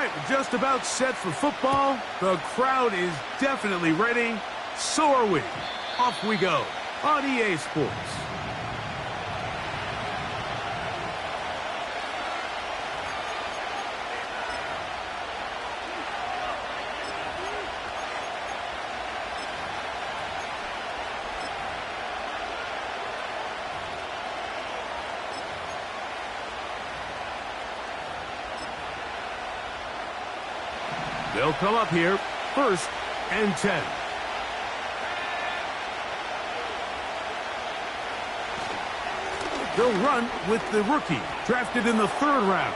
right, just about set for football. The crowd is definitely ready. So are we. Off we go on EA Sports. They'll come up here, 1st and 10. They'll run with the rookie, drafted in the 3rd round.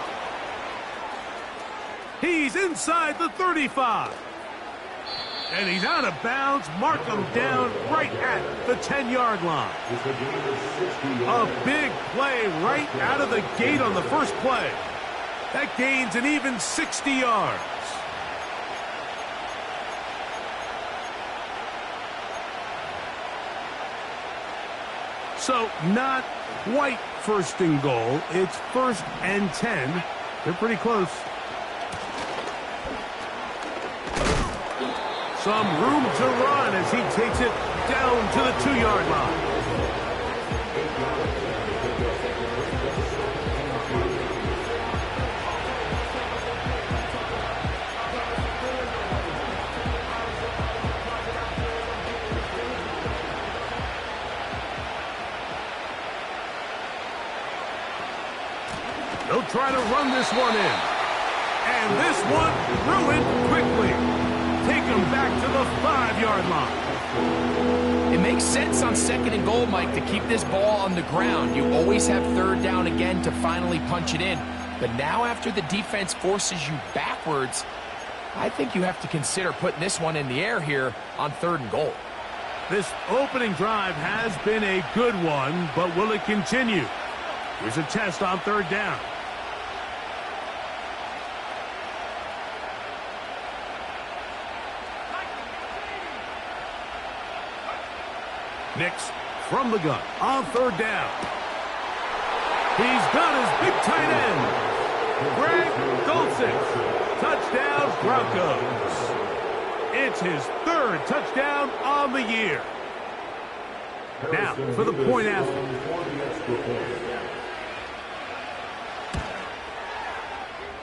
He's inside the 35. And he's out of bounds. Mark him down right at the 10-yard line. A big play right out of the gate on the first play. That gains an even 60 yards. So not quite 1st and goal. It's 1st and 10. They're pretty close. Some room to run as he takes it down to the 2-yard line. They'll try to run this one in. And this one ruined quickly. Take him back to the 5-yard line. It makes sense on 2nd and goal, Mike, to keep this ball on the ground. You always have 3rd down again to finally punch it in. But now after the defense forces you backwards, I think you have to consider putting this one in the air here on 3rd and goal. This opening drive has been a good one, but will it continue? Here's a test on 3rd down. Nix from the gun on 3rd down. He's got his big tight end. Greg Dulcich. Touchdown, Broncos. It's his 3rd touchdown on the year. Now for the point after.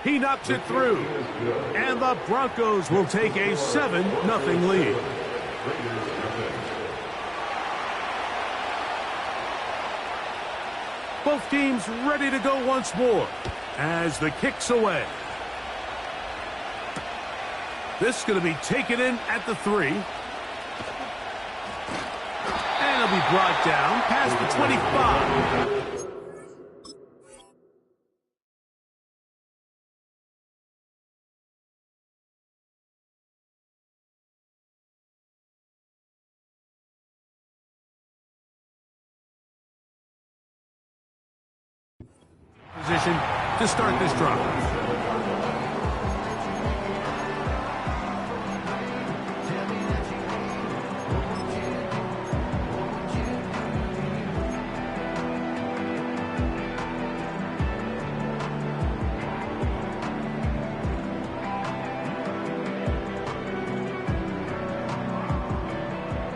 He knocks it through. And the Broncos will take a 7-0 lead. Both teams ready to go once more as the kick's away. This is going to be taken in at the 3. And it'll be brought down past the 25. Position to start this drive.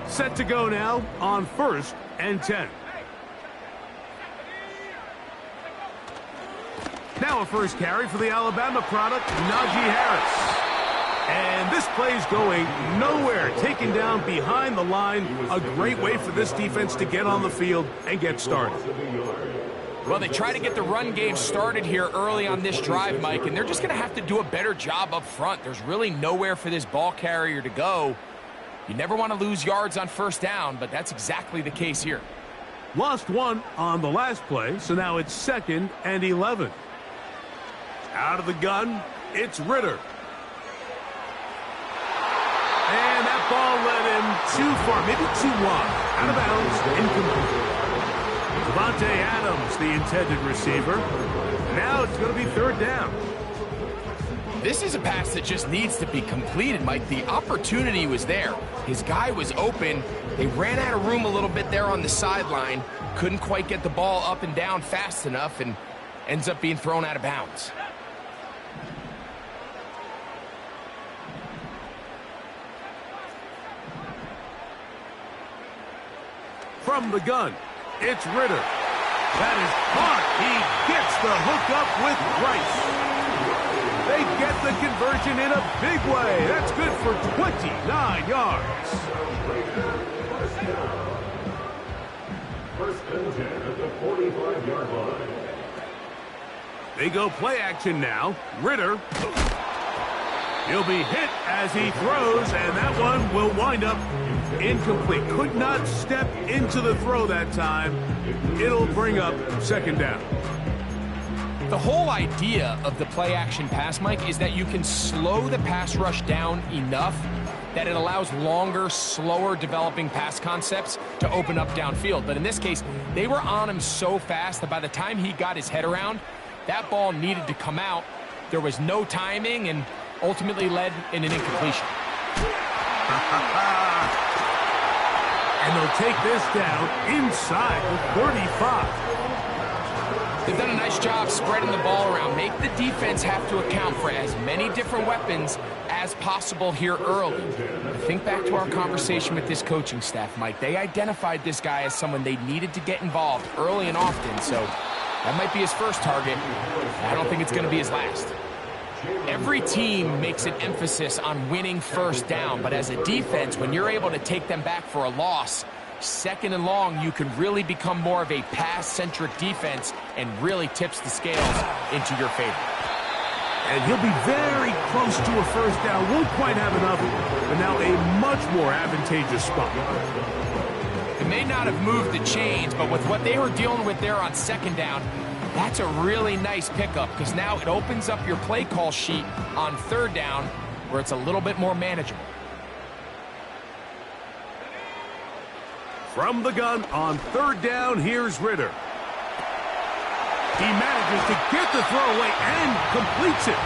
Set to go now on 1st and 10. Now a first carry for the Alabama product, Najee Harris. And this play's going nowhere, taken down behind the line. A great way for this defense to get on the field and get started. Well, they try to get the run game started here early on this drive, Mike, and they're just going to have to do a better job up front. There's really nowhere for this ball carrier to go. You never want to lose yards on 1st down, but that's exactly the case here. Lost 1 on the last play, so now it's 2nd and 11. Out of the gun, it's Ritter. And that ball led him too far, maybe too wide. Out of bounds, incomplete. Devontae Adams, the intended receiver. Now it's going to be 3rd down. This is a pass that just needs to be completed, Mike. The opportunity was there. His guy was open. They ran out of room a little bit there on the sideline. Couldn't quite get the ball up and down fast enough and ends up being thrown out of bounds. from the gun. It's Ritter. That is caught. He gets the hookup with Rice. They get the conversion in a big way. That's good for 29 yards. First and 10 at the 45-yard line. They go play action now. Ritter. He'll be hit as he throws, and that one will wind up incomplete. Could not step into the throw that time. It'll bring up second down. The whole idea of the play-action pass, Mike, is that you can slow the pass rush down enough that it allows longer, slower developing pass concepts to open up downfield. But in this case, they were on him so fast that by the time he got his head around, that ball needed to come out. There was no timing and ultimately led in an incompletion. And they'll take this down inside the 35. They've done a nice job spreading the ball around. Make the defense have to account for as many different weapons as possible here early. Think back to our conversation with this coaching staff, Mike. They identified this guy as someone they needed to get involved early and often, so that might be his first target. I don't think it's going to be his last. Every team makes an emphasis on winning first down, but as a defense, when you're able to take them back for a loss, second and long, you can really become more of a pass-centric defense and really tips the scales into your favor. And he'll be very close to a first down. Won't quite have enough, but now a much more advantageous spot. It may not have moved the chains, but with what they were dealing with there on second down, that's a really nice pickup because now it opens up your play call sheet on third down where it's a little bit more manageable. From the gun on third down, here's Ritter. He manages to get the throw away and completes it.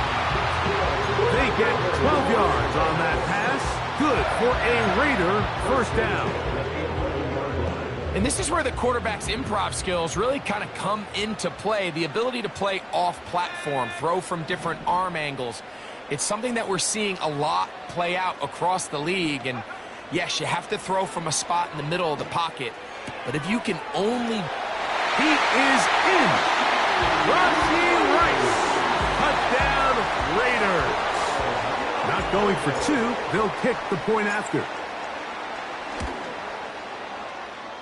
They get 12 yards on that pass. Good for a Raider first down. And this is where the quarterback's improv skills really kind of come into play. The ability to play off-platform, throw from different arm angles. It's something that we're seeing a lot play out across the league. And yes, you have to throw from a spot in the middle of the pocket. But if you can only... He is in. Rashee Rice. Touchdown, Raiders. Not going for two. They'll kick the point after.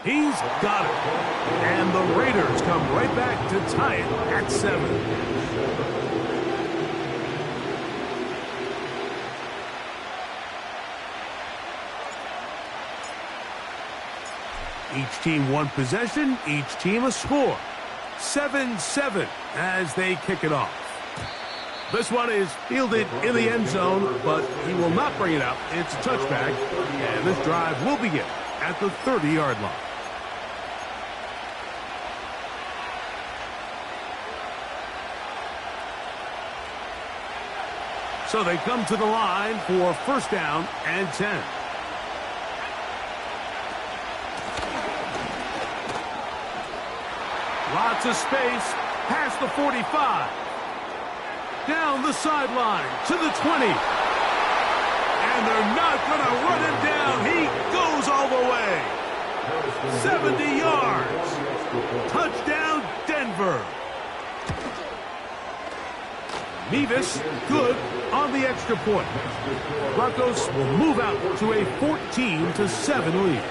He's got it. And the Raiders come right back to tie it at 7. Each team one possession, each team a score. 7-7 as they kick it off. This one is fielded in the end zone, but he will not bring it out. It's a touchback, and this drive will begin at the 30-yard line. So they come to the line for first down and 10. Lots of space past the 45. Down the sideline to the 20. And they're not going to run him down. He goes all the way. 70 yards. Touchdown, Denver. Mevis, good on the extra point. Broncos will move out to a 14-7 lead.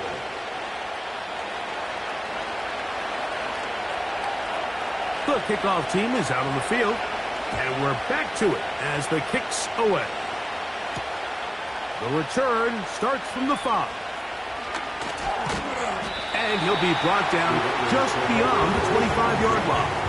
The kickoff team is out on the field, and we're back to it as the kick's away. The return starts from the 5. And he'll be brought down just beyond the 25-yard line.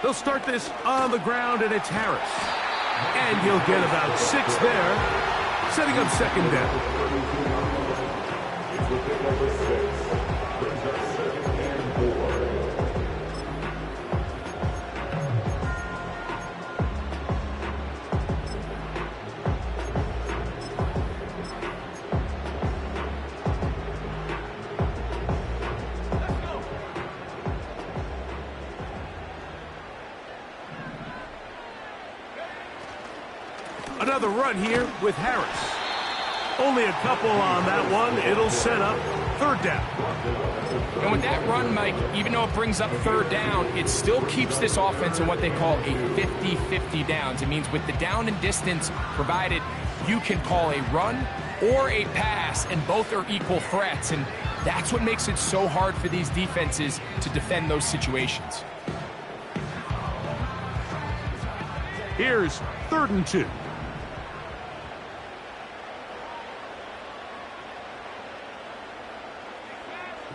They'll start this on the ground, and it's Harris. And he'll get about 6 there, setting up second down. another run here with Harris. Only a couple on that one. It'll set up third down. And with that run, Mike, even though it brings up third down, it still keeps this offense in what they call a 50-50 downs. It means with the down and distance provided, you can call a run or a pass, and both are equal threats. And that's what makes it so hard for these defenses to defend those situations. Here's 3rd and 2.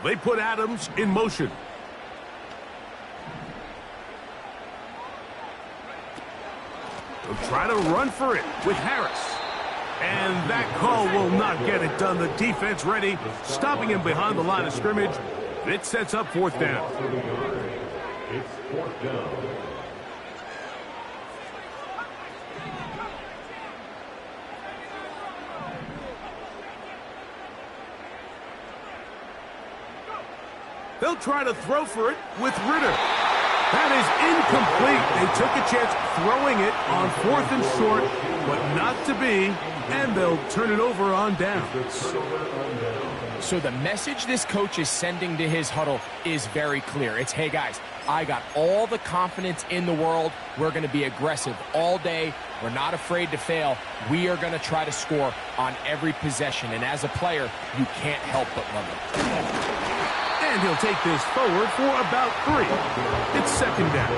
They put Adams in motion. They'll try to run for it with Harris. And that call will not get it done. The defense ready, stopping him behind the line of scrimmage. It sets up 4th down. It's 4th down. They'll try to throw for it with Ritter. That is incomplete. They took a chance throwing it on 4th and short, but not to be, and they'll turn it over on downs. So the message this coach is sending to his huddle is very clear. It's, hey guys, I got all the confidence in the world. We're going to be aggressive all day. We're not afraid to fail. We are going to try to score on every possession. And as a player, you can't help but love it. And he'll take this forward for about 3. It's 2nd down.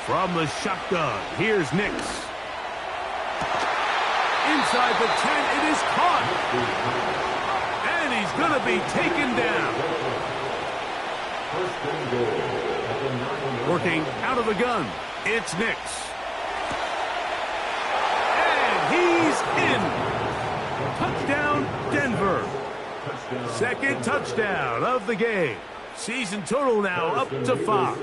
From the shotgun, here's Nix. Inside the 10, it is caught. And he's going to be taken down. Working out of the gun, it's Nix. And he's in. Touchdown, Denver. 2nd touchdown of the game. Season total now up to 5.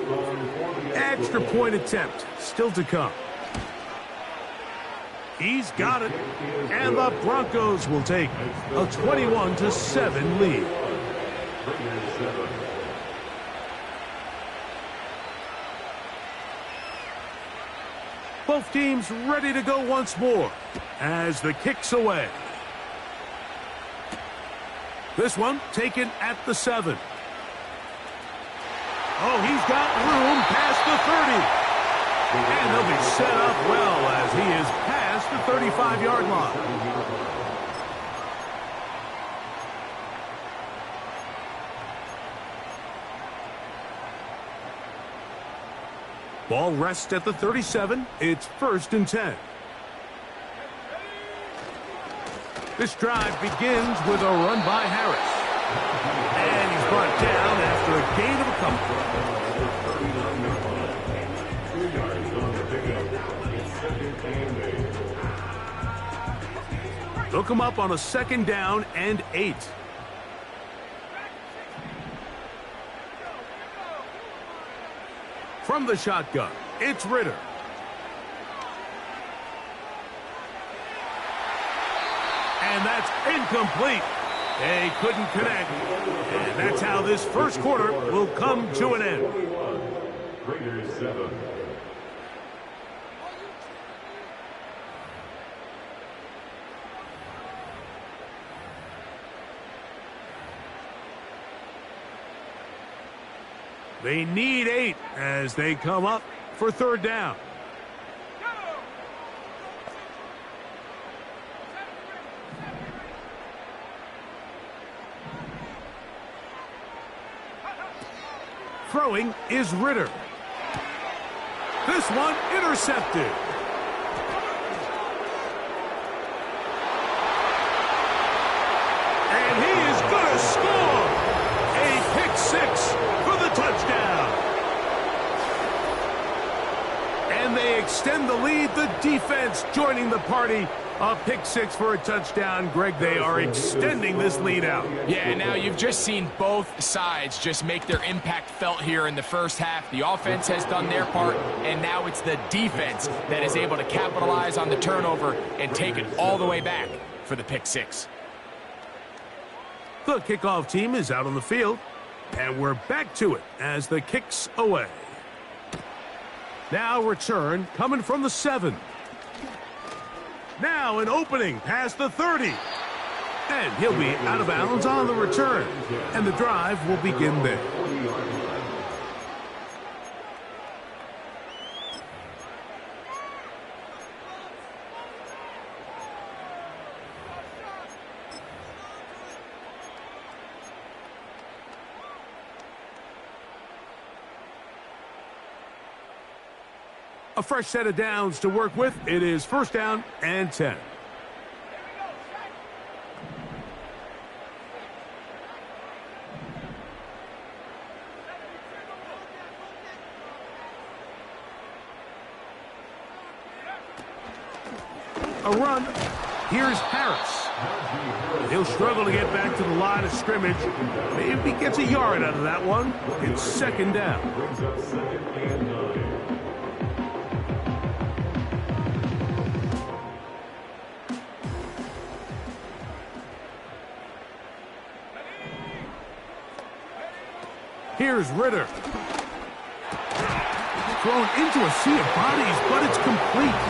Extra point attempt still to come. He's got it. And the Broncos will take a 21-7 lead. Both teams ready to go once more as the kick's away. This one taken at the 7. Oh, he's got room past the 30. And they'll be set up well as he is past the 35-yard line. Ball rests at the 37. It's 1st and 10. This drive begins with a run by Harris. And he's brought down after a gain of a couple. They'll come up on a 2nd down and 8. From the shotgun, it's Ritter. And that's incomplete. They couldn't connect. And that's how this first quarter will come to an end. Raiders 7. They need 8 as they come up for 3rd down. Throwing is Ritter. This one intercepted. And he is going to score. A pick 6 for the touchdown. And they extend the lead. The defense joining the party A pick six for a touchdown, Greg. They are extending this lead out. Yeah, now you've just seen both sides just make their impact felt here in the first half. The offense has done their part, and now it's the defense that is able to capitalize on the turnover and take it all the way back for the pick six. The kickoff team is out on the field, and we're back to it as the kick's away. Now return coming from the 7. Now an opening past the 30. And he'll be out of bounds on the return. And the drive will begin there. A fresh set of downs to work with. It is first down and 10. A run. Here's Harris. He'll struggle to get back to the line of scrimmage. Maybe gets a yard out of that one. It's second down. Here's Ritter. Thrown into a sea of bodies, but it's complete.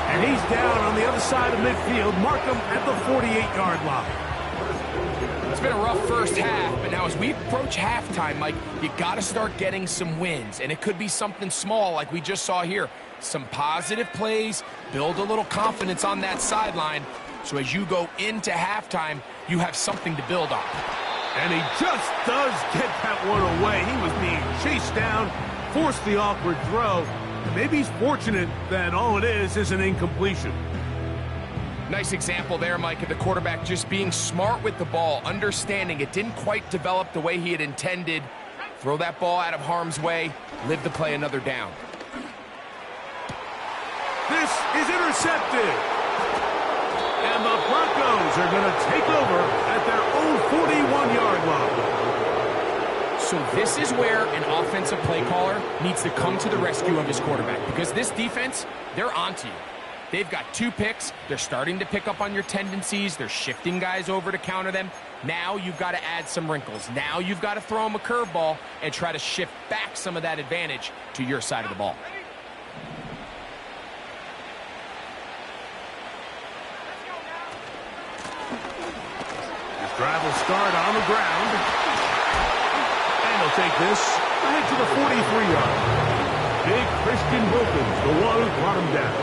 And he's down on the other side of midfield. Mark him at the 48-yard line. It's been a rough first half, but now as we approach halftime, Mike, you got to start getting some wins. And it could be something small like we just saw here. Some positive plays, build a little confidence on that sideline. So as you go into halftime, you have something to build on. And he just does get that one away. He was being chased down, forced the awkward throw. And maybe he's fortunate that all it is an incompletion. Nice example there, Mike, of the quarterback just being smart with the ball, understanding it didn't quite develop the way he had intended. Throw that ball out of harm's way, live to play another down. This is intercepted. And the Broncos are going to take over at their own 41-yard line. So this is where an offensive play caller needs to come to the rescue of his quarterback, because this defense, they're onto you. They've got 2 picks. They're starting to pick up on your tendencies. They're shifting guys over to counter them. Now you've got to add some wrinkles. Now you've got to throw them a curveball and try to shift back some of that advantage to your side of the ball. Drive will start on the ground. And they'll take this ahead to the 43-yard. Big Christian Wilkins, the one who brought him down.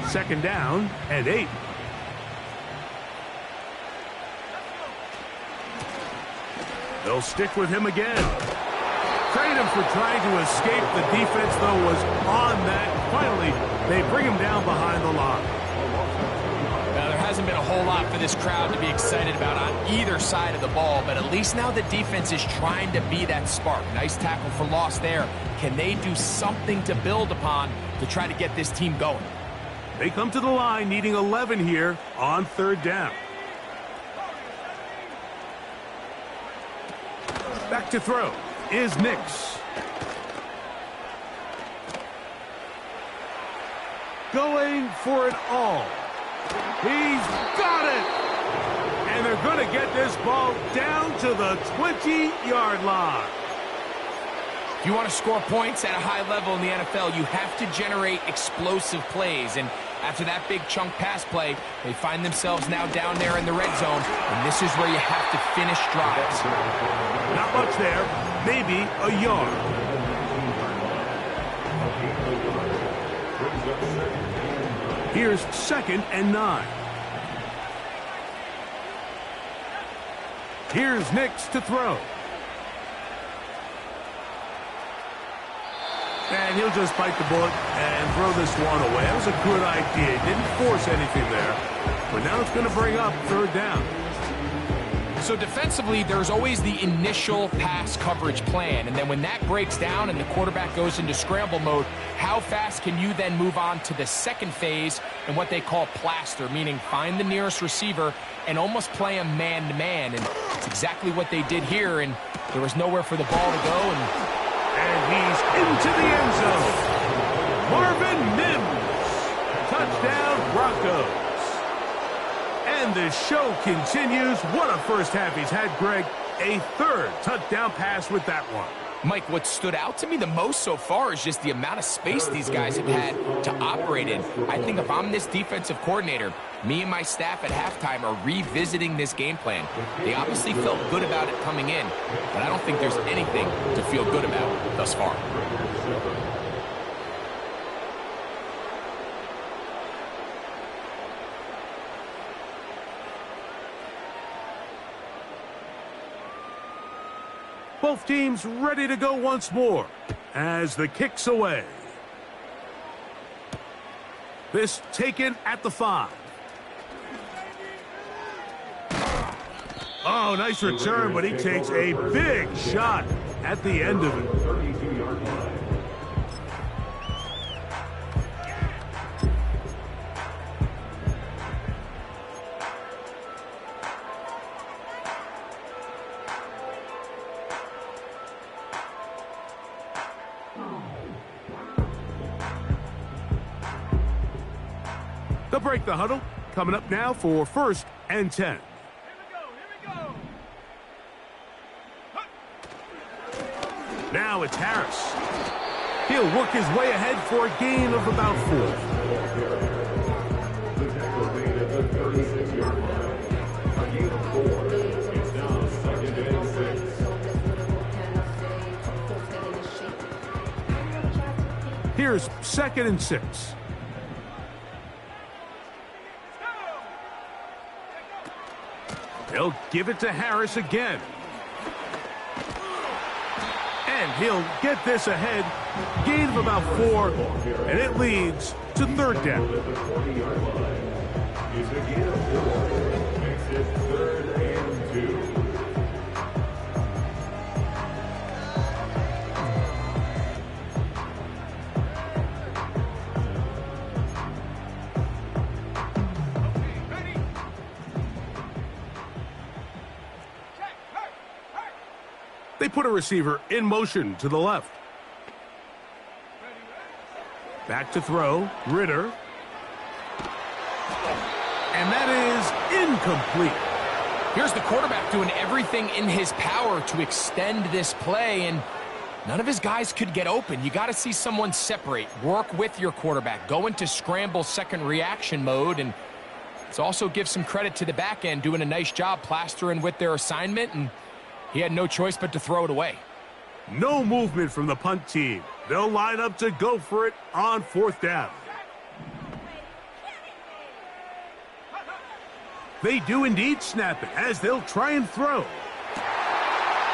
Second down and 8. They'll stick with him again. Trade him for trying to escape. The defense, though, was on that. Finally, they bring him down behind the line. Now, there hasn't been a whole lot for this crowd to be excited about on either side of the ball, but at least now the defense is trying to be that spark. Nice tackle for loss there. Can they do something to build upon to try to get this team going? They come to the line needing 11 here on third down. Back to throw is Nix. Going for it all. He's got it. And they're going to get this ball down to the 20-yard line. If you want to score points at a high level in the NFL, you have to generate explosive plays. And after that big chunk pass play, they find themselves now down there in the red zone. And this is where you have to finish drives. Not much there. Maybe a yard. Here's second and 9. Here's Nix to throw. And he'll just bite the bullet and throw this one away. That was a good idea. He didn't force anything there. But now it's going to bring up third down. So defensively, there's always the initial pass coverage plan. And then when that breaks down and the quarterback goes into scramble mode, how fast can you then move on to the second phase and what they call plaster, meaning find the nearest receiver and almost play him man-to-man. And it's exactly what they did here, and there was nowhere for the ball to go. And he's into the end zone. Marvin Mims. Touchdown, Broncos. And the show continues. What a first half he's had, Greg. A third touchdown pass with that one. Mike, what stood out to me the most so far is just the amount of space these guys have had to operate in. I think if I'm this defensive coordinator, me and my staff at halftime are revisiting this game plan. They obviously felt good about it coming in, but I don't think there's anything to feel good about thus far. Both teams ready to go once more as the kick's away. This taken at the 5. Oh, nice return, but he takes a big shot at the end of it. 32-yard line. They'll break the huddle. Coming up now for 1st and 10. Here we go. Now it's Harris. He'll work his way ahead for a gain of about 4. The tackle made at the 36-yard line. A gain of 4. It's now 2nd and 6. Here's 2nd and 6. They'll give it to Harris again. And he'll get this ahead. Gain of about 4. And it leads to 3rd down. At the 40-yard line. It's a gain of 4. Makes it 3rd and 2. They put a receiver in motion to the left. Back to throw. Ritter. And that is incomplete. Here's the quarterback doing everything in his power to extend this play, and none of his guys could get open. You got to see someone separate, work with your quarterback, go into scramble second reaction mode, and let's also give some credit to the back end doing a nice job plastering with their assignment, and he had no choice but to throw it away. No movement from the punt team. They'll line up to go for it on 4th down. They do indeed snap it as they'll try and throw.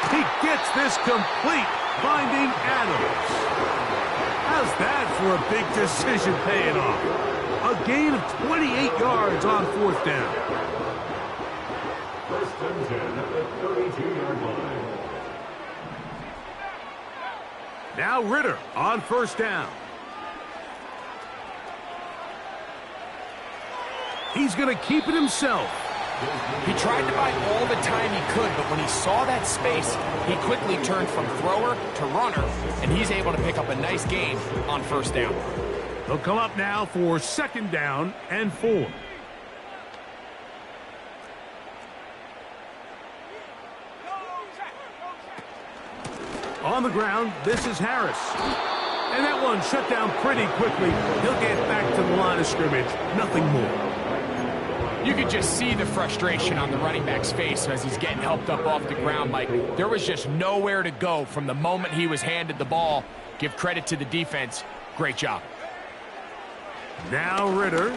He gets this complete, finding Adams. How's that for a big decision paying off? A gain of 28 yards on 4th down. 1st and 10 at the 32-yard line. Now Ritter on 1st down. He's going to keep it himself. He tried to buy all the time he could, but when he saw that space, he quickly turned from thrower to runner, and he's able to pick up a nice gain on 1st down. They'll come up now for 2nd down and 4. On the ground, this is Harris. And that one shut down pretty quickly. He'll get back to the line of scrimmage. Nothing more. You could just see the frustration on the running back's face as he's getting helped up off the ground, Mike. There was just nowhere to go from the moment he was handed the ball. Give credit to the defense. Great job. Now Ritter.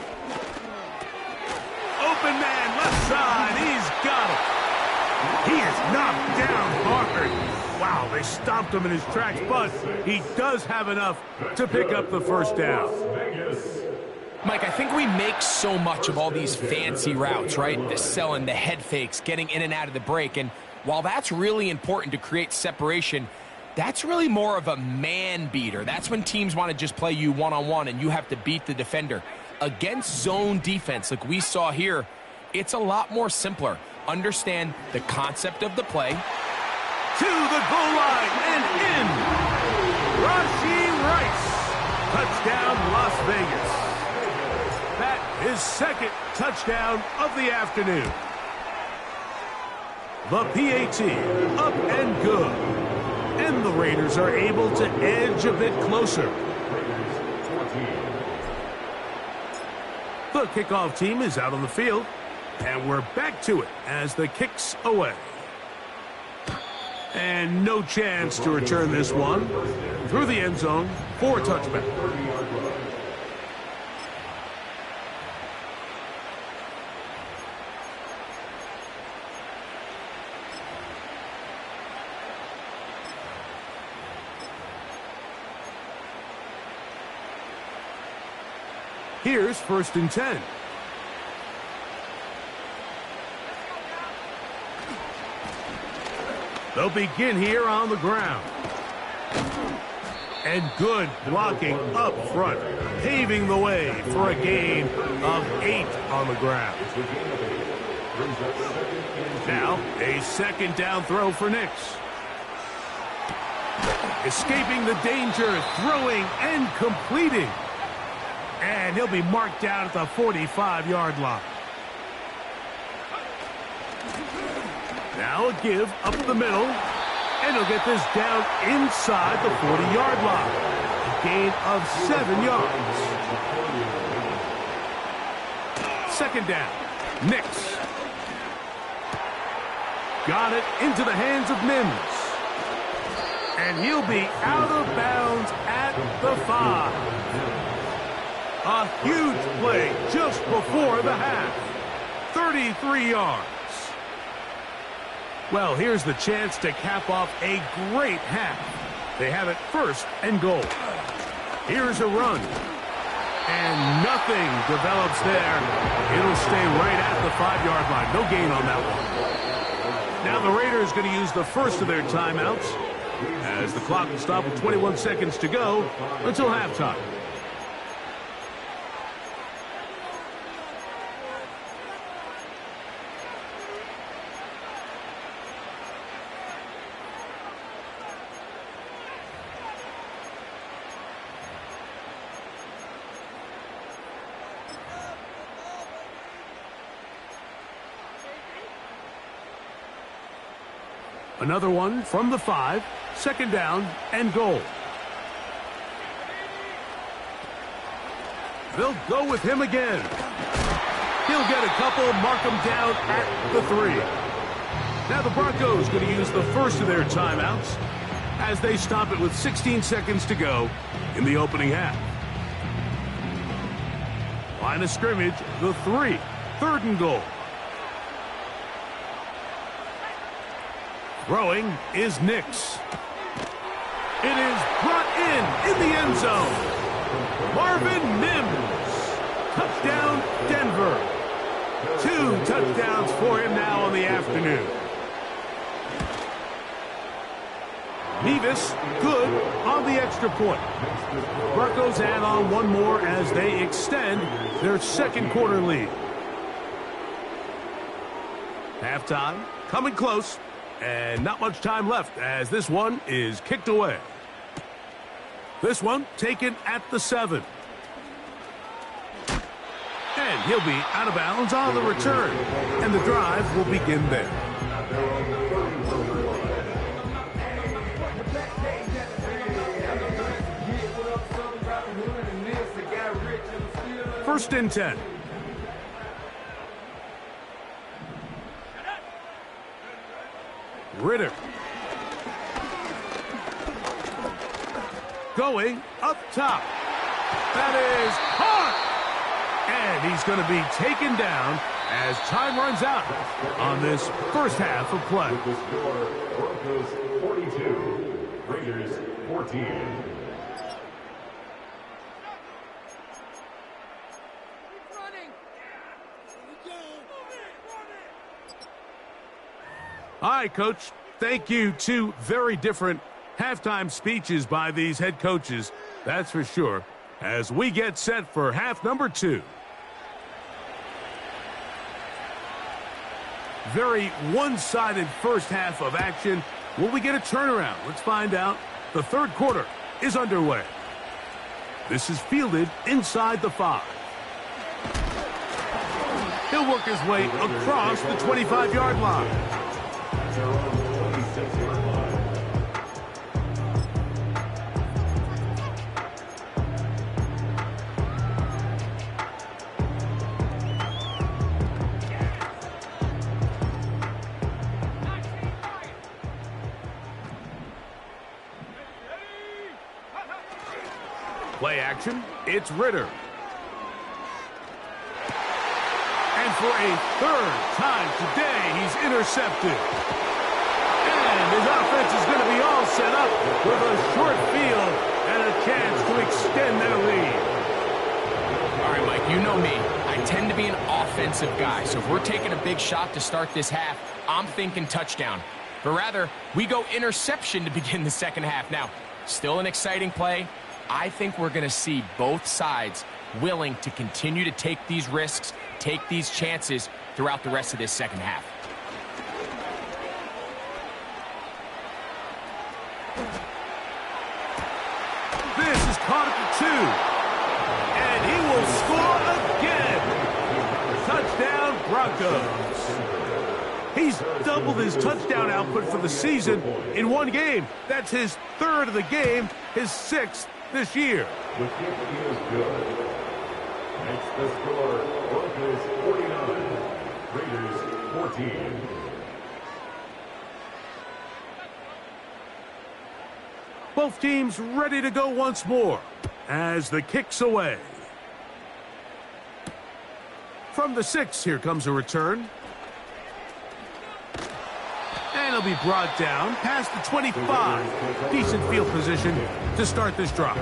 Open man, left side. He's got it. He is knocked down hard. Wow, they stopped him in his tracks, but he does have enough to pick up the first down. Mike, I think we make so much of all these fancy routes, right? The selling, the head fakes, getting in and out of the break. And while that's really important to create separation, that's really more of a man beater. That's when teams want to just play you one-on-one and you have to beat the defender. Against zone defense like we saw here, it's a lot more simpler. Understand the concept of the play. To the goal line and in. Rashee Rice. Touchdown, Las Vegas. That is second touchdown of the afternoon. The PAT up and good. And the Raiders are able to edge a bit closer. The kickoff team is out on the field. And we're back to it as the kick's away. And no chance to return this one through the end zone for a touchback. Here's 1st and 10. They'll begin here on the ground. And good blocking up front, paving the way for a gain of 8 on the ground. Now, a 2nd down throw for Nix. Escaping the danger, throwing and completing. And he'll be marked down at the 45-yard line. Now a give up the middle, and he'll get this down inside the 40-yard line. A gain of 7 yards. 2nd down, Nix. Got it into the hands of Mims. And he'll be out of bounds at the 5. A huge play just before the half. 33 yards. Well, here's the chance to cap off a great half. They have it 1st and goal. Here's a run. And nothing develops there. It'll stay right at the 5-yard line. No gain on that one. Now the Raiders going to use the first of their timeouts as the clock will stop with 21 seconds to go until halftime. Another one from the 5, 2nd down and goal. They'll go with him again. He'll get a couple, mark him down at the 3. Now the Broncos going to use the first of their timeouts as they stop it with 16 seconds to go in the opening half. Line of scrimmage, the 3, 3rd and goal. Throwing is Nix. It is brought in the end zone. Marvin Mims. Touchdown, Denver. 2 touchdowns for him now on the afternoon. Nevis, good on the extra point. Broncos add on one more as they extend their 2nd quarter lead. Halftime, coming close. And not much time left as this one is kicked away. This one taken at the 7. And he'll be out of bounds on the return. And the drive will begin there. First and 10. Ritter. Going up top. That is hard. And he's going to be taken down as time runs out on this first half of play. With the score, Broncos 42, Raiders 14. All right, Coach. Thank you. Two very different halftime speeches by these head coaches, that's for sure, as we get set for half number 2. Very one-sided first half of action. Will we get a turnaround? Let's find out. The third quarter is underway. This is fielded inside the 5. He'll work his way across the 25-yard line. Play action, it's Ritter. And for a third time today, he's intercepted. And his offense is going to be all set up with a short field and a chance to extend that lead. All right, Mike, you know me. I tend to be an offensive guy, so if we're taking a big shot to start this half, I'm thinking touchdown. But rather, we go interception to begin the second half. Now, still an exciting play. I think we're going to see both sides willing to continue to take these risks, take these chances throughout the rest of this second half. This is caught at the 2. And he will score again. Touchdown, Broncos. He's doubled his touchdown output for the season in one game. That's his third of the game, his 6th this year. The kick is good. Makes the score Broncos 49, Raiders 14. Both teams ready to go once more as the kick's away. From the 6, here comes a return. And he'll be brought down past the 25. Decent field position to start this drive.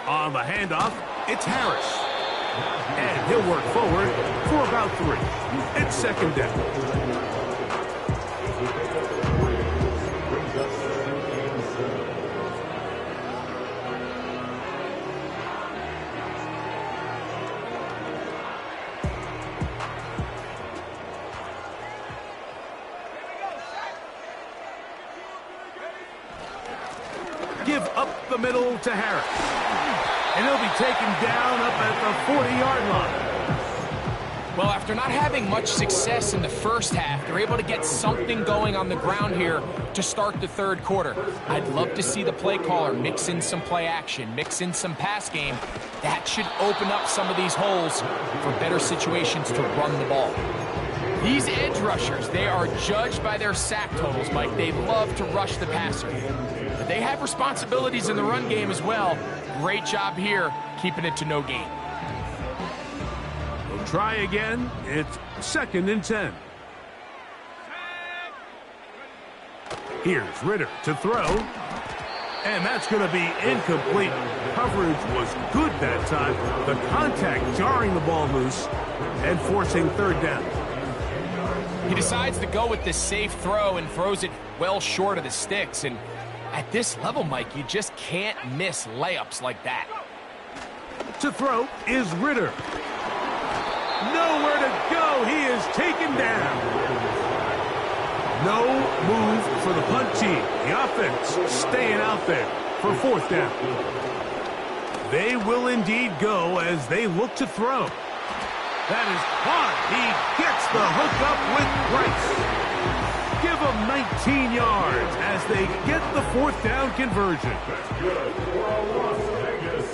On the handoff, it's Harris. And he'll work forward for about 3. It's second down. Give up the middle to Harris. And he'll be taken down up at the 40-yard line. Well, after not having much success in the first half, they're able to get something going on the ground here to start the third quarter. I'd love to see the play caller mix in some play action, mix in some pass game. That should open up some of these holes for better situations to run the ball. These edge rushers, they are judged by their sack totals, Mike. They love to rush the passer. But they have responsibilities in the run game as well. Great job here, keeping it to no gain. We'll try again. It's 2nd and 10. Here's Ritter to throw. And that's going to be incomplete. Coverage was good that time. The contact jarring the ball loose and forcing third down. He decides to go with the safe throw and throws it well short of the sticks. And at this level, Mike, you just can't miss layups like that. To throw is Ritter. Nowhere to go. He is taken down. No move for the punt team. The offense staying out there for 4th down. They will indeed go as they look to throw. That is caught. He gets the hook up with Price. Give them 19 yards as they get the 4th down conversion. That's good for Las Vegas.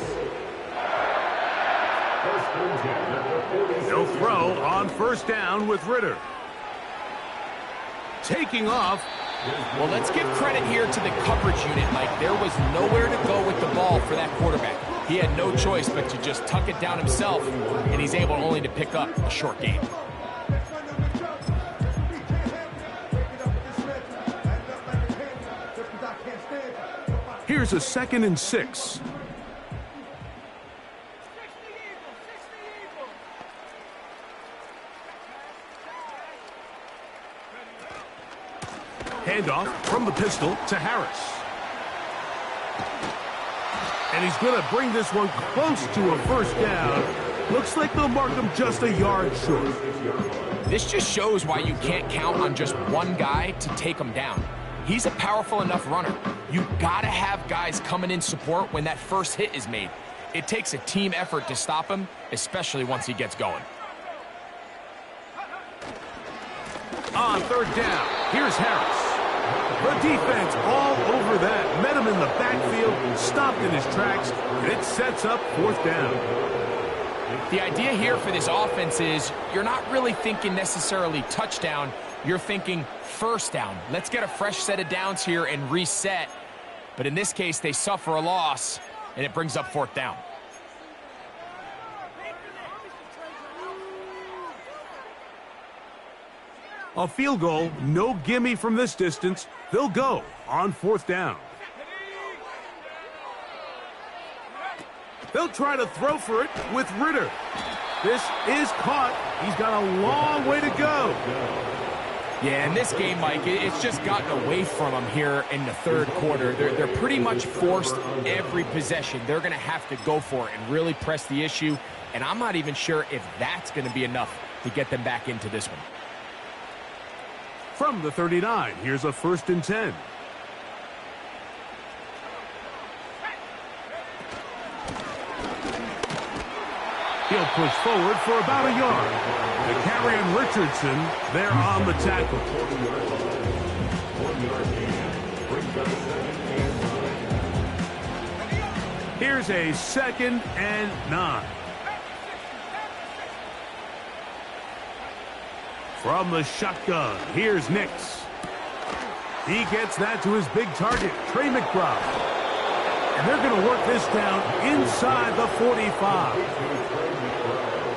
First They'll throw on first down with Ritter. Taking off. Well, let's give credit here to the coverage unit, Mike. There was nowhere to go with the ball for that quarterback. He had no choice but to just tuck it down himself, and he's able only to pick up a short gain. Here's a 2nd and 6. Handoff from the pistol to Harris. And he's going to bring this one close to a first down. Looks like they'll mark him just a yard short. This just shows why you can't count on just one guy to take him down. He's a powerful enough runner. You got to have guys coming in support when that first hit is made. It takes a team effort to stop him, especially once he gets going. On third down, here's Harris. The defense all over that. Met him in the backfield, stopped in his tracks, and it sets up 4th down. The idea here for this offense is you're not really thinking necessarily touchdown. You're thinking first down. Let's get a fresh set of downs here and reset. But in this case, they suffer a loss, and it brings up 4th down. A field goal, no gimme from this distance. They'll go on 4th down. They'll try to throw for it with Ritter. This is caught. He's got a long way to go. Yeah, in this game, Mike, it's just gotten away from them here in the 3rd quarter. They're pretty much forced every possession. They're going to have to go for it and really press the issue. And I'm not even sure if that's going to be enough to get them back into this one. From the 39, here's a 1st and 10. He'll push forward for about a yard. The carry on Richardson, they're on the tackle. Here's a 2nd and 9. From the shotgun, here's Nix. He gets that to his big target, Trey McBride. And they're going to work this down inside the 45.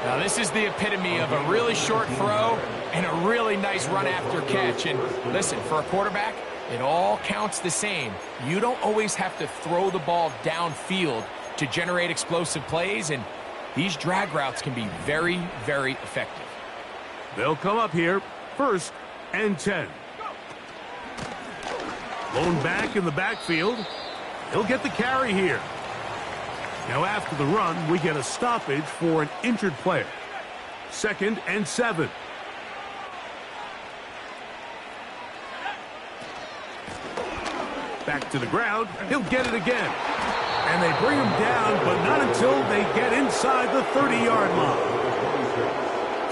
Now, this is the epitome of a really short throw and a really nice run after catch. And listen, for a quarterback, it all counts the same. You don't always have to throw the ball downfield to generate explosive plays, and these drag routes can be very, very effective. They'll come up here, 1st and 10. Blown back in the backfield. He'll get the carry here. Now after the run, we get a stoppage for an injured player. 2nd and 7. Back to the ground. He'll get it again. And they bring him down, but not until they get inside the 30-yard line.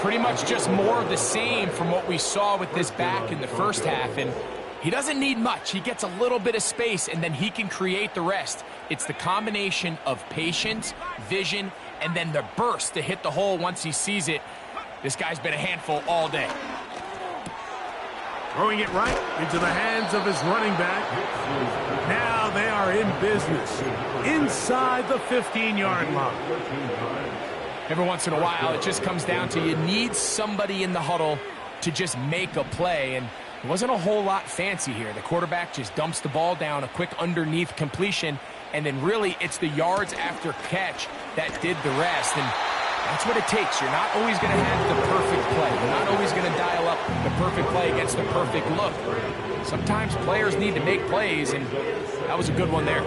Pretty much just more of the same from what we saw with this back in the first half. And he doesn't need much. He gets a little bit of space, and then he can create the rest. It's the combination of patience, vision, and then the burst to hit the hole once he sees it. This guy's been a handful all day. Throwing it right into the hands of his running back. Now they are in business inside the 15-yard line. Every once in a while, it just comes down to you need somebody in the huddle to just make a play, and it wasn't a whole lot fancy here. The quarterback just dumps the ball down, a quick underneath completion, and then really it's the yards after catch that did the rest, and that's what it takes. You're not always going to have the perfect play. You're not always going to dial up the perfect play against the perfect look. Sometimes players need to make plays, and that was a good one there.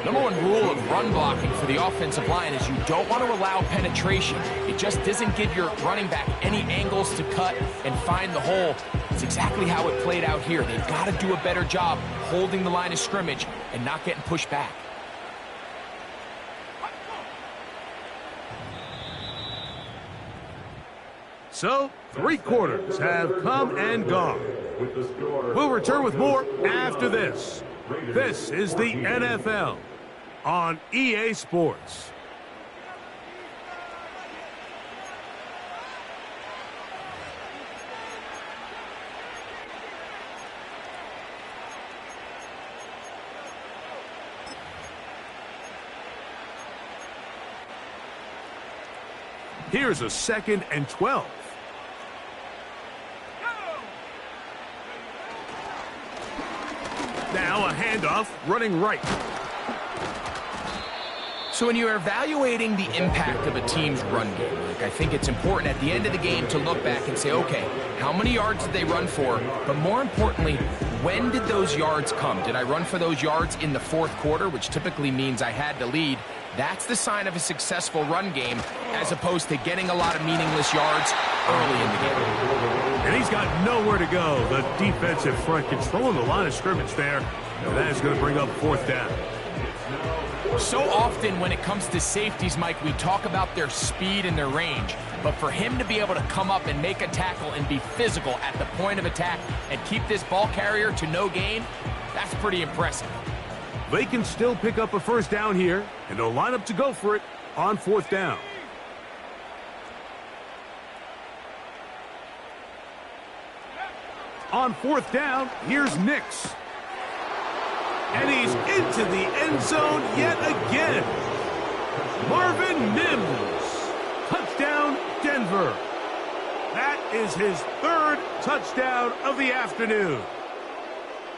Number one rule of run blocking for the offensive line is you don't want to allow penetration. It just doesn't give your running back any angles to cut and find the hole. It's exactly how it played out here. They've got to do a better job holding the line of scrimmage and not getting pushed back. So, 3 quarters have come and gone. We'll return with more after this. This is the NFL on EA Sports. Here's a 2nd and 12. Now a handoff running right. So when you're evaluating the impact of a team's run game, I think it's important at the end of the game to look back and say, okay, how many yards did they run for? But more importantly, when did those yards come? Did I run for those yards in the 4th quarter, which typically means I had to lead? That's the sign of a successful run game, as opposed to getting a lot of meaningless yards early in the game. And he's got nowhere to go. The defensive front controlling the line of scrimmage there. And that is going to bring up 4th down. So often when it comes to safeties, Mike, we talk about their speed and their range. But for him to be able to come up and make a tackle and be physical at the point of attack and keep this ball carrier to no gain, that's pretty impressive. They can still pick up a 1st down here, and they'll line up to go for it on 4th down. On 4th down, here's Nix. And he's into the end zone yet again. Marvin Mims. Touchdown, Denver. That is his 3rd touchdown of the afternoon.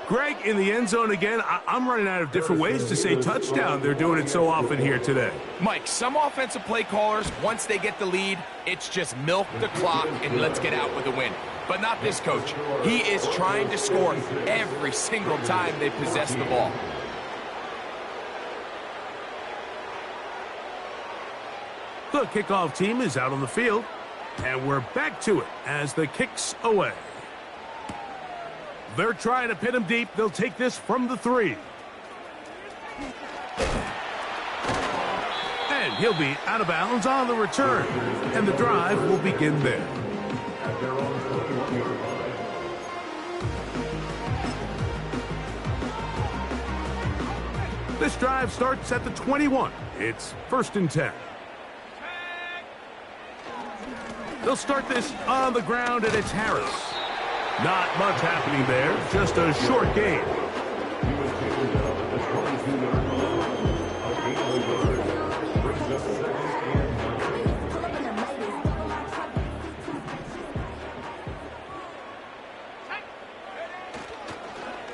Greg, in the end zone again. I'm running out of different ways to say touchdown. They're doing it so often here today. Mike, some offensive play callers, once they get the lead, it's just milk the clock and let's get out with a win. But not this coach. He is trying to score every single time they possess the ball. The kickoff team is out on the field, and we're back to it as the kick's away. They're trying to pin him deep. They'll take this from the 3. And he'll be out of bounds on the return, and the drive will begin there. This drive starts at the 21. It's 1st and 10. They'll start this on the ground, and it's Harris. Not much happening there, just a short gain.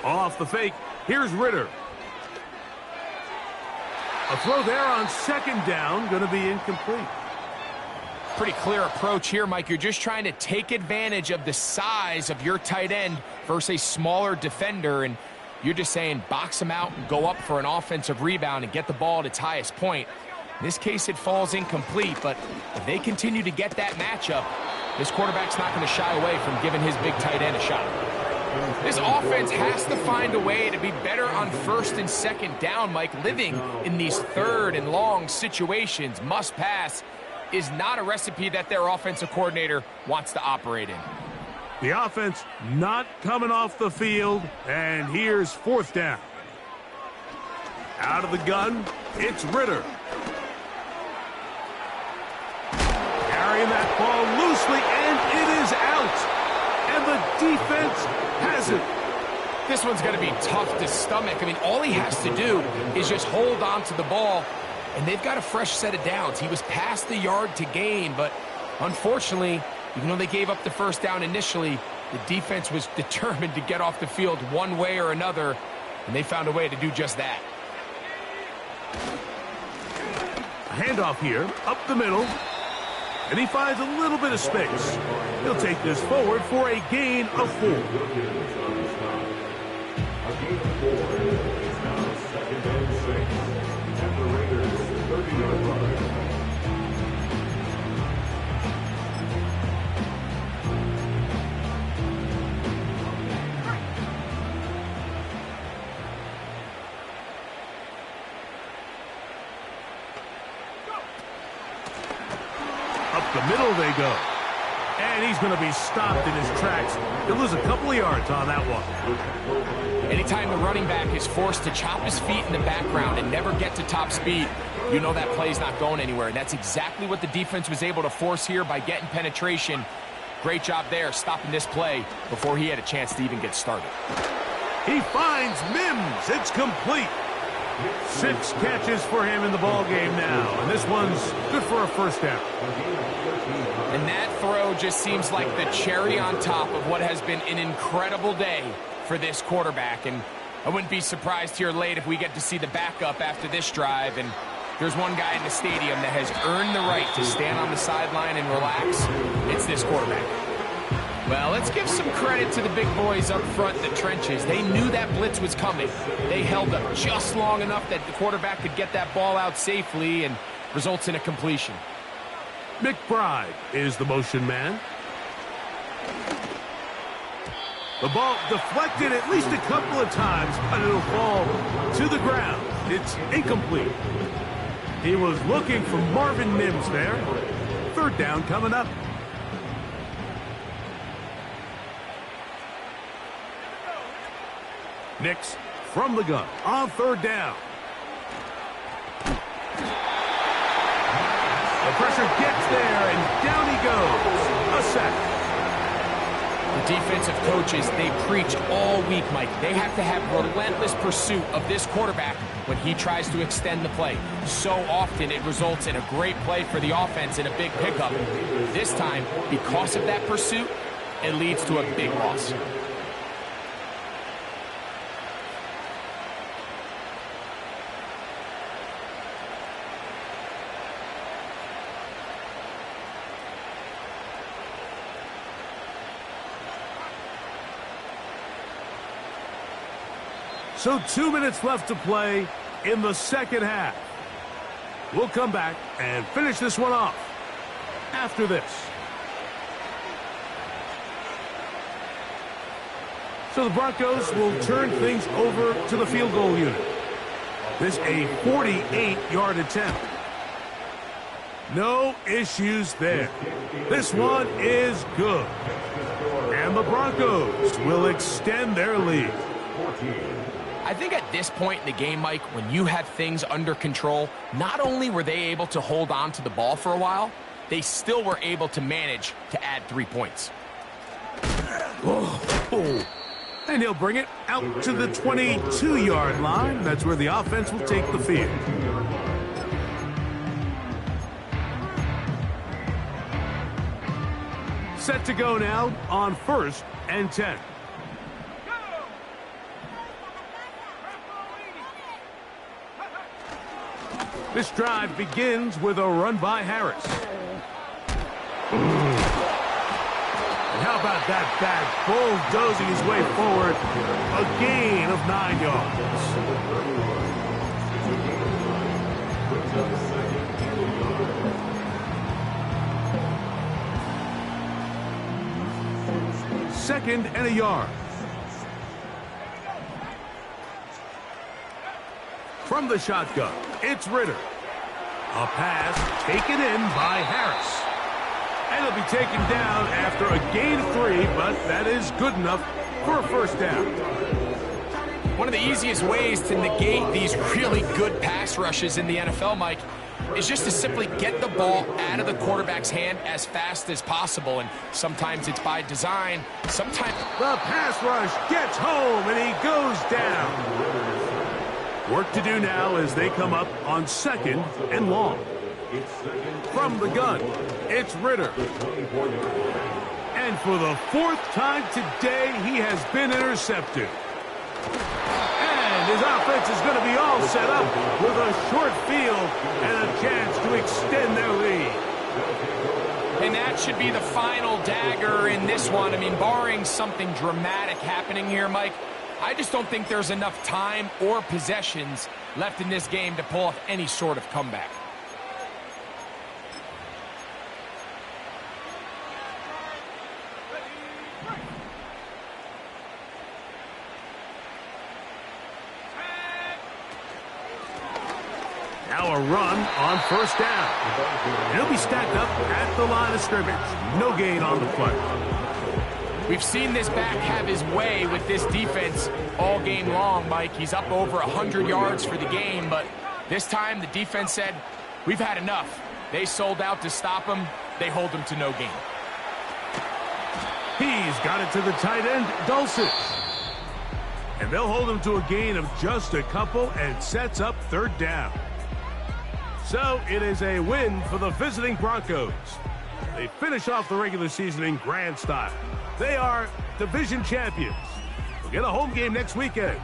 Off the fake, here's Ritter. A throw there on 2nd down, going to be incomplete. Pretty clear approach here, Mike. You're just trying to take advantage of the size of your tight end versus a smaller defender, and you're just saying box him out and go up for an offensive rebound and get the ball at its highest point. In this case, it falls incomplete, but if they continue to get that matchup, this quarterback's not going to shy away from giving his big tight end a shot. This offense has to find a way to be better on 1st and 2nd down, Mike. Living in these 3rd and long situations, must pass, is not a recipe that their offensive coordinator wants to operate in. The offense not coming off the field, and here's 4th down. Out of the gun, it's Ritter. Carrying that ball loosely, and it is out. And the defense has it. This one's going to be tough to stomach. I mean, all he has to do is just hold on to the ball, and they've got a fresh set of downs. He was past the yard to gain, but unfortunately, even though they gave up the 1st down initially, the defense was determined to get off the field one way or another, and they found a way to do just that. A handoff here, up the middle, and he finds a little bit of space. He'll take this forward for a gain of 4. A gain of 4 is now 2nd and 6 at the Raiders' 30-yard line. Up the middle they go. And he's going to be stopped in his tracks. He'll lose a couple of yards on that one. Anytime the running back is forced to chop his feet in the background and never get to top speed, you know that play's not going anywhere. And that's exactly what the defense was able to force here by getting penetration. Great job there, stopping this play before he had a chance to even get started. He finds Mims. It's complete. 6 catches for him in the ball game now, and this one's good for a first down. And that throw just seems like the cherry on top of what has been an incredible day for this quarterback. And I wouldn't be surprised here late if we get to see the backup after this drive. And there's one guy in the stadium that has earned the right to stand on the sideline and relax. It's this quarterback. Well, let's give some credit to the big boys up front in the trenches. They knew that blitz was coming. They held up just long enough that the quarterback could get that ball out safely and results in a completion. McBride is the motion man. The ball deflected at least a couple of times, but it'll fall to the ground. It's incomplete. He was looking for Marvin Mims there. Third down coming up. Nix from the gun on third down. The pressure gets there, and down he goes. A sack. The defensive coaches, they preach all week, Mike. They have to have relentless pursuit of this quarterback when he tries to extend the play. So often it results in a great play for the offense and a big pickup. This time, because of that pursuit, it leads to a big loss. So 2 minutes left to play in the second half. We'll come back and finish this one off after this. So the Broncos will turn things over to the field goal unit. This a 48-yard attempt. No issues there. This one is good. And the Broncos will extend their lead. I think at this point in the game, Mike, when you have things under control, not only were they able to hold on to the ball for a while, they still were able to manage to add 3 points. Oh. And he'll bring it out to the 22-yard line. That's where the offense will take the field. Set to go now on 1st and 10. This drive begins with a run by Harris. And how about that back bulldozing his way forward? A gain of 9 yards. Second and a yard. From the shotgun, it's Ritter. A pass taken in by Harris. And he'll be taken down after a gain of 3, but that is good enough for a first down. One of the easiest ways to negate these really good pass rushes in the NFL, Mike, is just to simply get the ball out of the quarterback's hand as fast as possible. And sometimes it's by design, sometimes... The pass rush gets home, and he goes down. Work to do now as they come up on 2nd and long. From the gun, it's Ritter. And for the 4th time today, he has been intercepted. And his offense is going to be all set up with a short field and a chance to extend their lead. And that should be the final dagger in this one. I mean, barring something dramatic happening here, Mike, I just don't think there's enough time or possessions left in this game to pull off any sort of comeback. Now a run on 1st down. He'll be stacked up at the line of scrimmage. No gain on the play. We've seen this back have his way with this defense all game long, Mike. He's up over 100 yards for the game, but this time the defense said, we've had enough. They sold out to stop him. They hold him to no gain. He's got it to the tight end, Dulcich. And they'll hold him to a gain of just a couple and sets up third down. So it is a win for the visiting Broncos. They finish off the regular season in grand style. They are division champions. We'll get a home game next weekend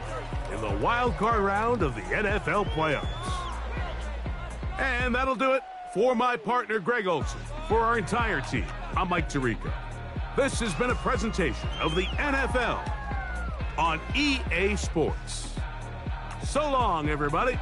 in the wild card round of the NFL playoffs. And that'll do it for my partner, Greg Olson. For our entire team, I'm Mike Tirico. This has been a presentation of the NFL on EA Sports. So long, everybody.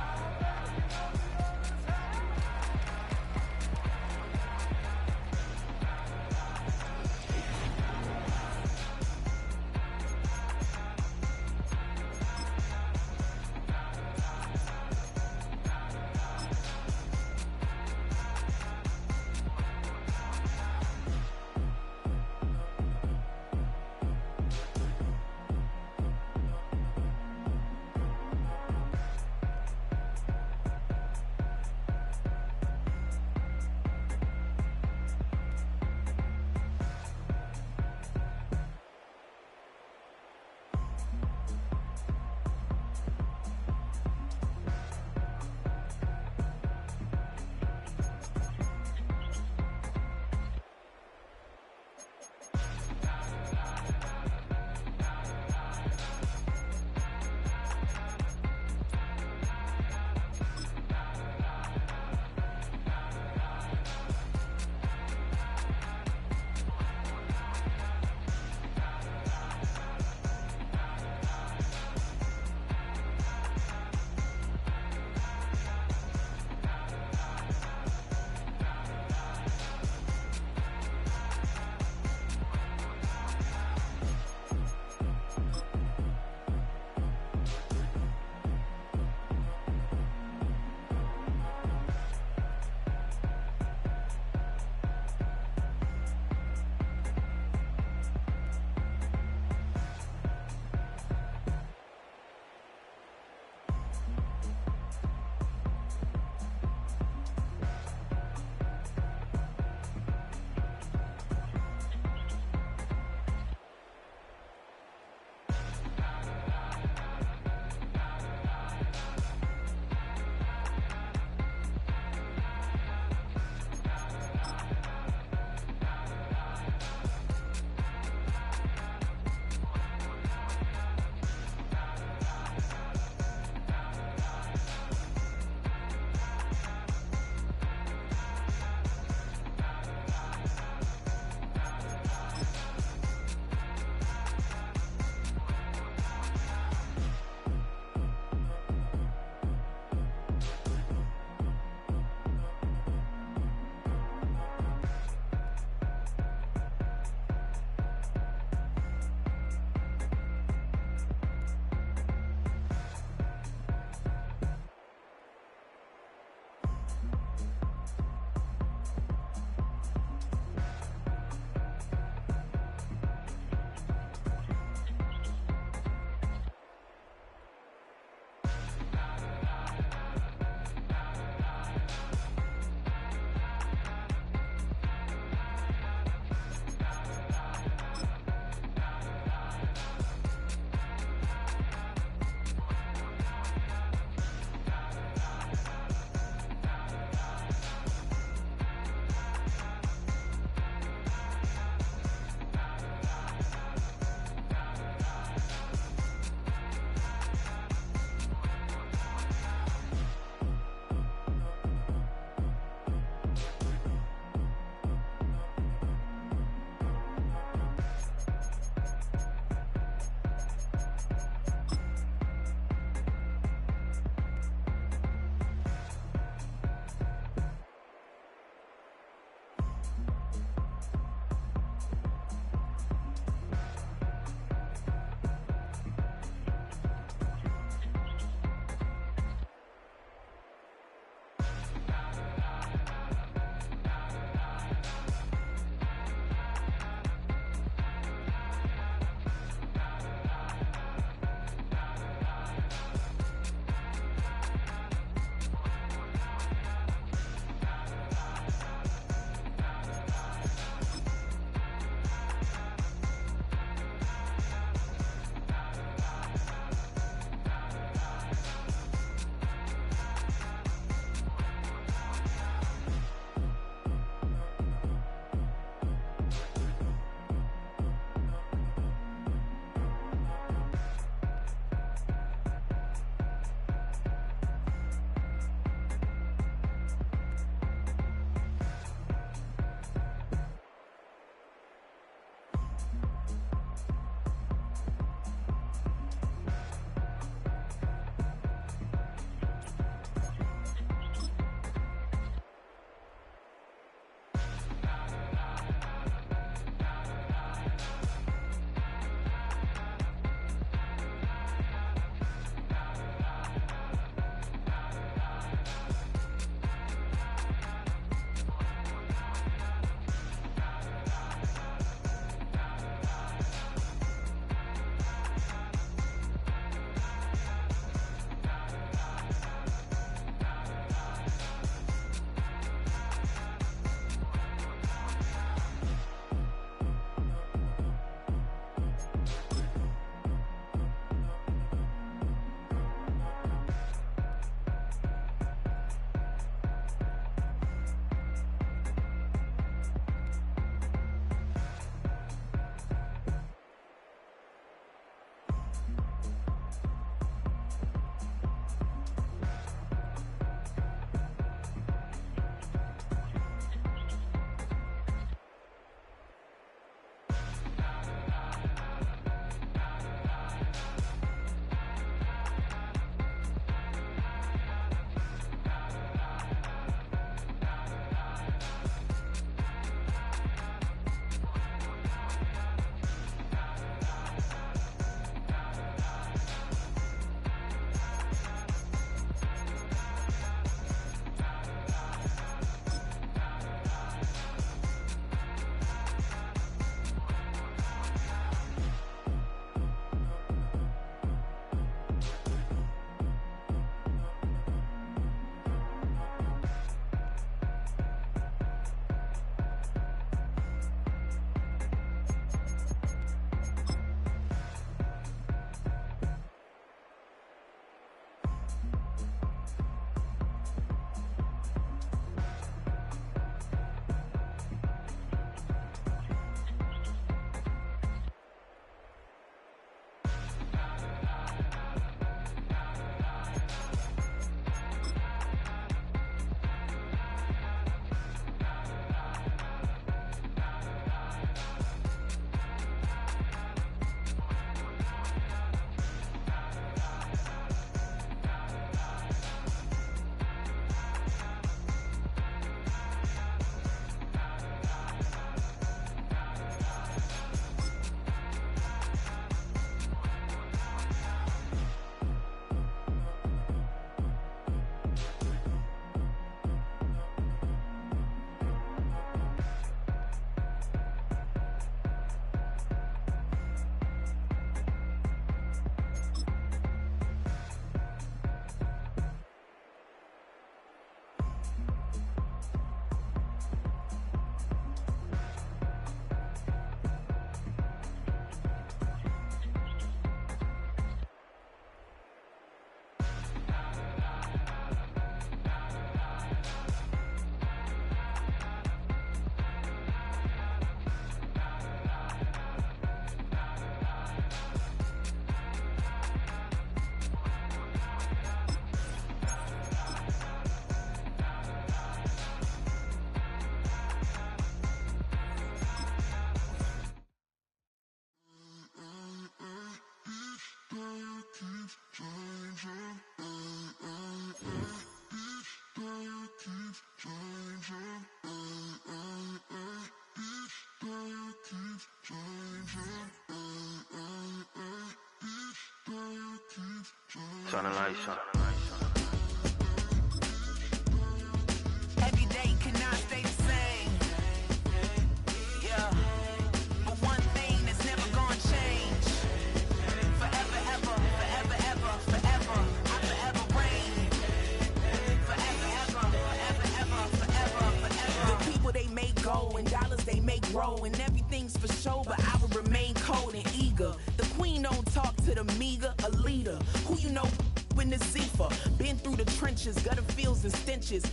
Turn the lights on. Every day cannot stay the same. Yeah. But one thing that's never gonna change. Forever, ever, forever, ever, forever. I forever reign. Forever, ever, forever, ever, forever, forever. The people they make go and dollars they make grow and everything's for show, but I will remain cold and eager. The queen don't talk to the meager, a leader. Who you know in the Zephyr? Been through the trenches, gutter fields and stenches.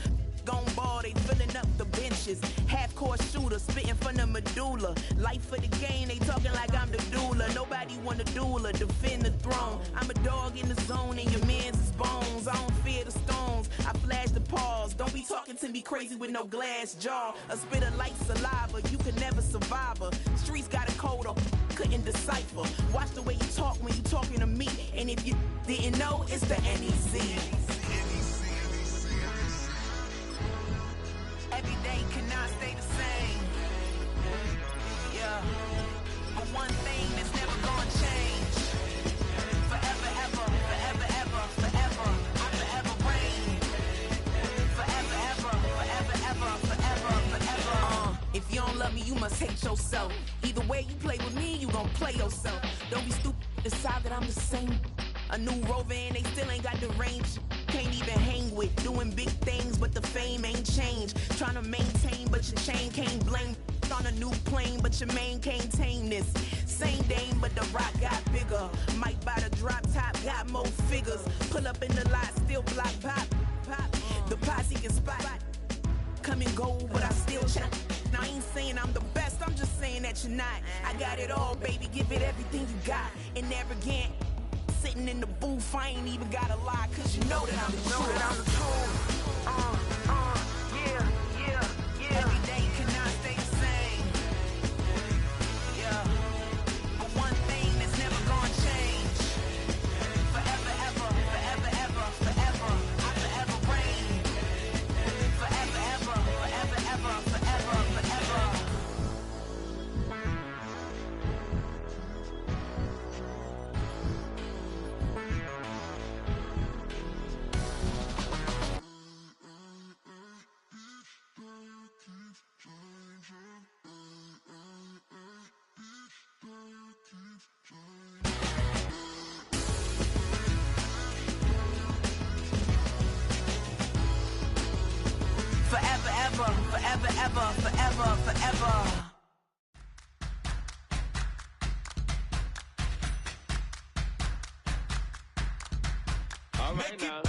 Gone ball, they filling up the benches. Half-court shooter, spitting from the medulla. Life for the game, they talking like I'm the doula. Nobody want a doula, defend the throne. I'm a dog in the zone and your man's is bones. I don't fear the stones, I flash the paws. Don't be talking to me crazy with no glass jaw. A spit of light saliva, you can never survive her. Streets got a code up, couldn't decipher. Watch the way you talk when you talking to me. And if you didn't know, it's the NEC. Every day cannot stay the same. Yeah. But one thing that's never gonna change. Forever, ever, forever, ever, forever. I forever reign. Forever, ever, forever, ever, forever, forever. If you don't love me, you must hate yourself. Either way you play with me, you gon' play yourself. Don't be stupid, decide that I'm the same. A new rover and they still ain't got the range. Can't even hang with, doing big things, but the fame ain't changed. Trying to maintain, but your chain can't blame. On a new plane, but your main can't tame this. Same dame, but the rock got bigger. Might buy the drop top, got more figures. Pull up in the lot, still block pop. The posse can spot. Come and go, but I still check. Now I ain't saying I'm the best, I'm just saying that you're not. I got it all, baby, give it everything you got. And arrogant. Sitting in the booth, I ain't even gotta lie, cause you know that I'm the truth. Yeah. Every day cannot stay the same. Yeah. But one thing that's never gonna change. Forever, ever, forever, ever, forever. I forever reign. Forever, ever, forever, ever, forever, forever. Forever, ever, forever, ever, forever, forever. All right now.